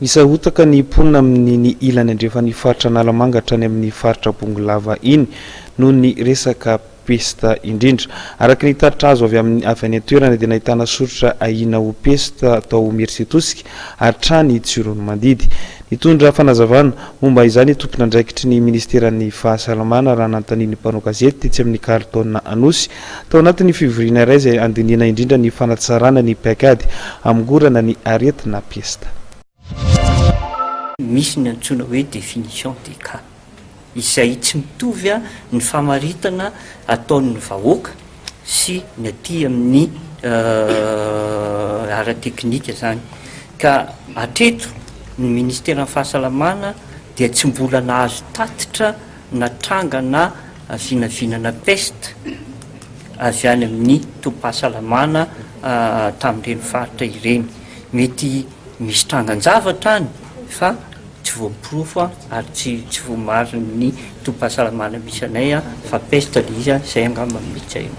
Nisahotaka ny mponina amin'ny ilany andrefa ny faritra Analamanga hatrany amin'ny faritra Bongolava iny noho ny resaka pesta indrindra. Araka ny taritra azo avy any an-toerana dia nahitana soratra ahina ho pesta atao Mersetosika hatrany Tsiron'ny Mandidy. Nitondra fanazavana momba izany tompona andraikitry ny ministeran'ny fahasalamana raha nanontaniany mpanao gazety tetsy amin'ny Carlton Anosy tao anatin'ny fivoriana iray izay andinihana indrindra ny fanatsarana ny paikady amingorana ny aretina pesta. Misy ny antsoina hoe définition des cas izay tsy mitovy ny famaritana ataon'ny vahoaka sy ny aty amin'ny ara-teknika zany ka hatreto ny ministeran'ny fahasalamana dia tsy mbola nahazo tatitra na tranga na vinavinana peste avy any amin'ny tompo-pahasalamana tamin'ireny faritra ireny. Mety misy trangan-javatra any fa tsy voapirofo ary tsy voamariny ny tompo-pahasalamana misy anay fa peste izy izay angamba mitsy.